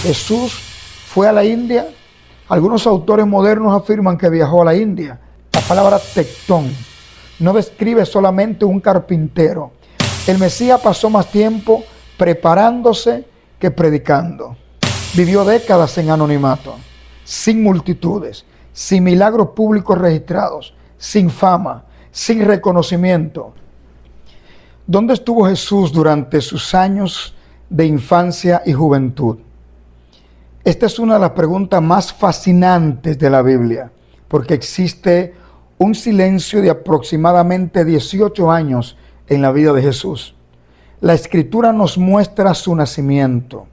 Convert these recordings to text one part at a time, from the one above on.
Jesús fue a la India. Algunos autores modernos afirman que viajó a la India. La palabra tectón no describe solamente un carpintero. El Mesías pasó más tiempo preparándose que predicando. Vivió décadas en anonimato, sin multitudes, sin milagros públicos registrados, sin fama, sin reconocimiento. ¿Dónde estuvo Jesús durante sus años de infancia y juventud? Esta es una de las preguntas más fascinantes de la Biblia, porque existe un silencio de aproximadamente 18 años en la vida de Jesús. La Escritura nos muestra su nacimiento,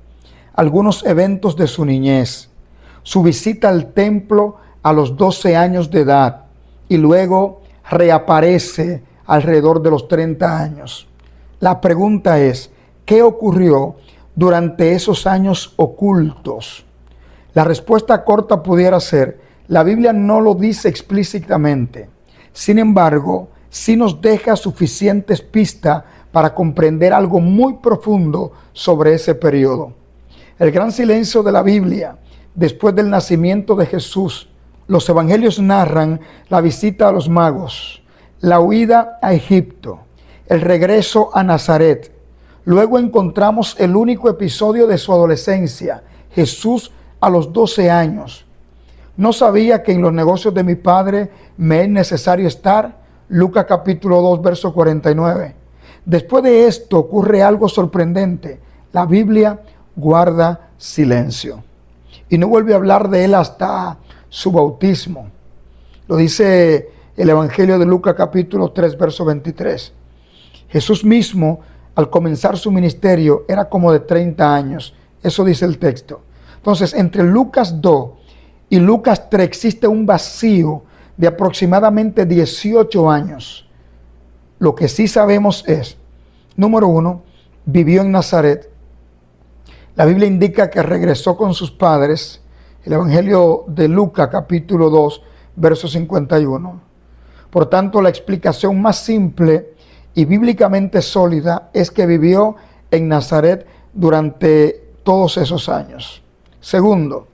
algunos eventos de su niñez, su visita al templo a los 12 años de edad y luego reaparece alrededor de los 30 años. La pregunta es, ¿qué ocurrió durante esos años ocultos? La respuesta corta pudiera ser, la Biblia no lo dice explícitamente. Sin embargo, sí nos deja suficientes pistas para comprender algo muy profundo sobre ese periodo. El gran silencio de la Biblia, después del nacimiento de Jesús. Los evangelios narran la visita a los magos, la huida a Egipto, el regreso a Nazaret. Luego encontramos el único episodio de su adolescencia, Jesús a los 12 años. ¿No sabía que en los negocios de mi padre me es necesario estar? Lucas capítulo 2, verso 49. Después de esto ocurre algo sorprendente. La Biblia guarda silencio. Y no vuelve a hablar de él hasta su bautismo. Lo dice el Evangelio de Lucas capítulo 3, verso 23. Jesús mismo, al comenzar su ministerio, era como de 30 años. Eso dice el texto. Entonces, entre Lucas 2 y Lucas 3 existe un vacío de aproximadamente 18 años. Lo que sí sabemos es, número 1, vivió en Nazaret. La Biblia indica que regresó con sus padres. El Evangelio de Lucas, capítulo 2, verso 51. Por tanto, la explicación más simple y bíblicamente sólida es que vivió en Nazaret durante todos esos años. Segundo,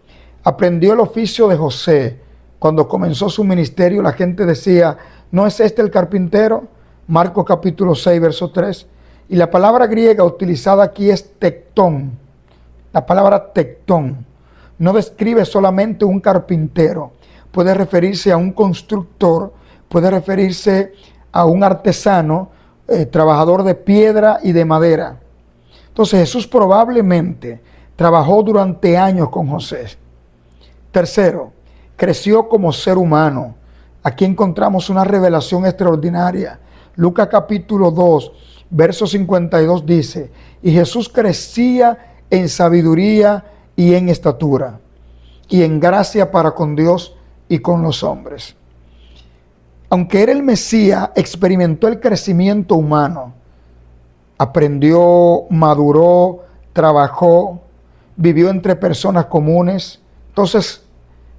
aprendió el oficio de José. Cuando comenzó su ministerio, la gente decía, ¿no es este el carpintero? Marcos capítulo 6, verso 3. Y la palabra griega utilizada aquí es tectón. La palabra tectón no describe solamente un carpintero. Puede referirse a un constructor, puede referirse a un artesano, trabajador de piedra y de madera. Entonces Jesús probablemente trabajó durante años con José. Tercero, creció como ser humano. Aquí encontramos una revelación extraordinaria. Lucas capítulo 2, verso 52 dice, y Jesús crecía en sabiduría y en estatura, y en gracia para con Dios y con los hombres. Aunque era el Mesías, experimentó el crecimiento humano. Aprendió, maduró, trabajó, vivió entre personas comunes. Entonces,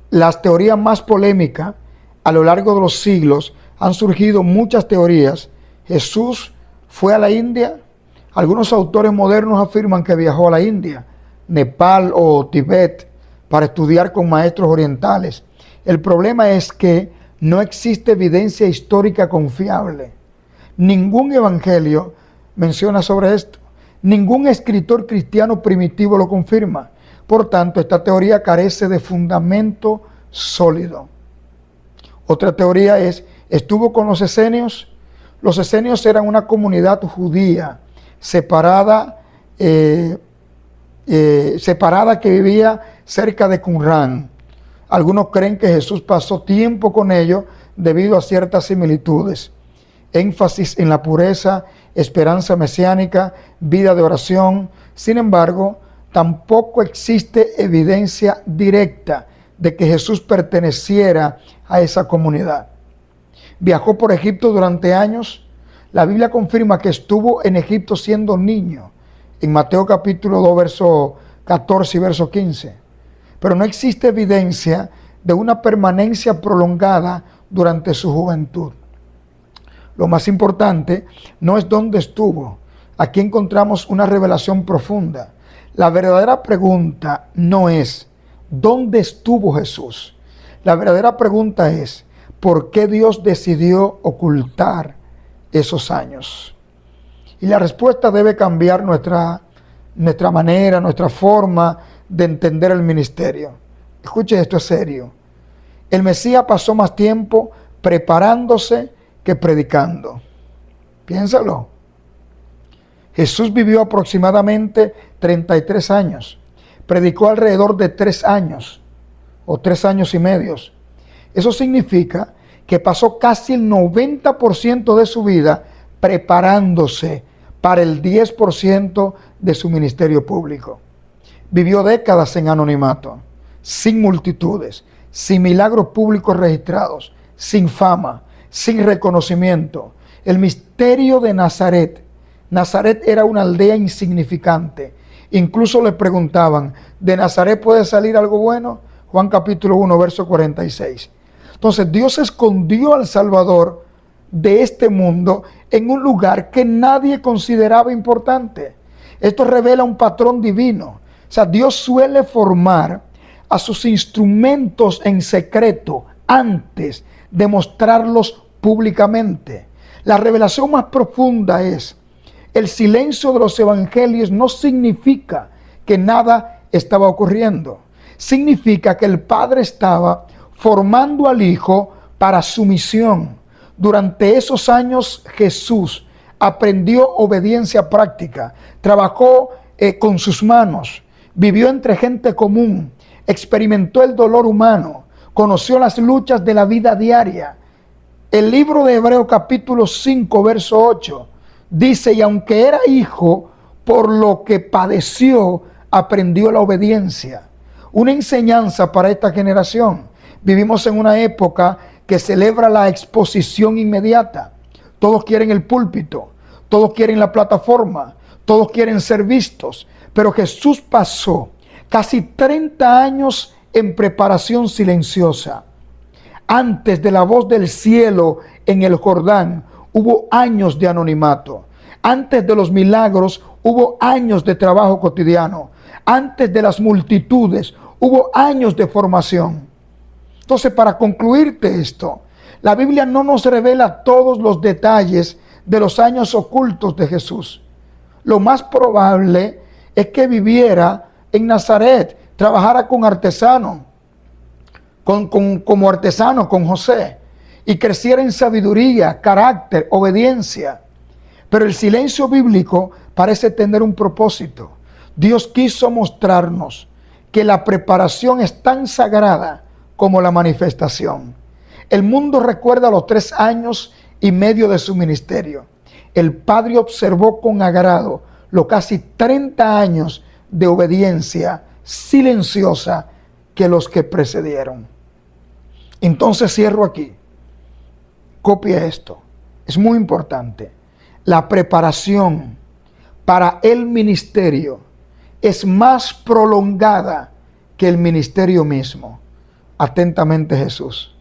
las teorías más polémicas a lo largo de los siglos han surgido muchas teorías. Jesús fue a la India. Algunos autores modernos afirman que viajó a la India, Nepal o Tibet para estudiar con maestros orientales. El problema es que no existe evidencia histórica confiable. Ningún evangelio menciona sobre esto. Ningún escritor cristiano primitivo lo confirma. Por tanto, esta teoría carece de fundamento sólido. Otra teoría es, ¿estuvo con los esenios? Los esenios eran una comunidad judía separada que vivía cerca de Qumrán. Algunos creen que Jesús pasó tiempo con ellos debido a ciertas similitudes. Énfasis en la pureza, esperanza mesiánica, vida de oración. Sin embargo, tampoco existe evidencia directa de que Jesús perteneciera a esa comunidad. Viajó por Egipto durante años. La Biblia confirma que estuvo en Egipto siendo niño, en Mateo capítulo 2, verso 14 y verso 15. Pero no existe evidencia de una permanencia prolongada durante su juventud. Lo más importante no es dónde estuvo. Aquí encontramos una revelación profunda. La verdadera pregunta no es ¿dónde estuvo Jesús? La verdadera pregunta es ¿por qué Dios decidió ocultar esos años? Y la respuesta debe cambiar nuestra manera, nuestra forma de entender el ministerio. Escuche, esto es serio. El Mesías pasó más tiempo preparándose que predicando. Piénsalo. Jesús vivió aproximadamente 33 años. Predicó alrededor de 3 años o 3 años y medio. Eso significa que pasó casi el 90% de su vida preparándose para el 10% de su ministerio público. Vivió décadas en anonimato, sin multitudes, sin milagros públicos registrados, sin fama, sin reconocimiento. El misterio de Nazaret. Nazaret era una aldea insignificante. Incluso le preguntaban, ¿de Nazaret puede salir algo bueno? Juan capítulo 1, verso 46. Entonces Dios escondió al Salvador de este mundo en un lugar que nadie consideraba importante. Esto revela un patrón divino. O sea, Dios suele formar a sus instrumentos en secreto antes de mostrarlos públicamente. La revelación más profunda es: el silencio de los evangelios no significa que nada estaba ocurriendo. Significa que el Padre estaba formando al Hijo para su misión. Durante esos años Jesús aprendió obediencia práctica, trabajó con sus manos, vivió entre gente común, experimentó el dolor humano, conoció las luchas de la vida diaria. El libro de Hebreos capítulo 5, verso 8 dice: y aunque era hijo, por lo que padeció, aprendió la obediencia. Una enseñanza para esta generación. Vivimos en una época que celebra la exposición inmediata. Todos quieren el púlpito, todos quieren la plataforma, todos quieren ser vistos. Pero Jesús pasó casi 30 años en preparación silenciosa. Antes de la voz del cielo en el Jordán, hubo años de anonimato. Antes de los milagros, hubo años de trabajo cotidiano. Antes de las multitudes, hubo años de formación. Entonces, para concluirte esto, la Biblia no nos revela todos los detalles de los años ocultos de Jesús. Lo más probable es que viviera en Nazaret, trabajara como artesano con José, y creciera en sabiduría, carácter, obediencia. Pero el silencio bíblico parece tener un propósito. Dios quiso mostrarnos que la preparación es tan sagrada como la manifestación. El mundo recuerda los 3 años y medio de su ministerio. El Padre observó con agrado los casi 30 años de obediencia silenciosa que los que precedieron. Entonces cierro aquí. Copia esto. Es muy importante. La preparación para el ministerio es más prolongada que el ministerio mismo. Atentamente, Jesús.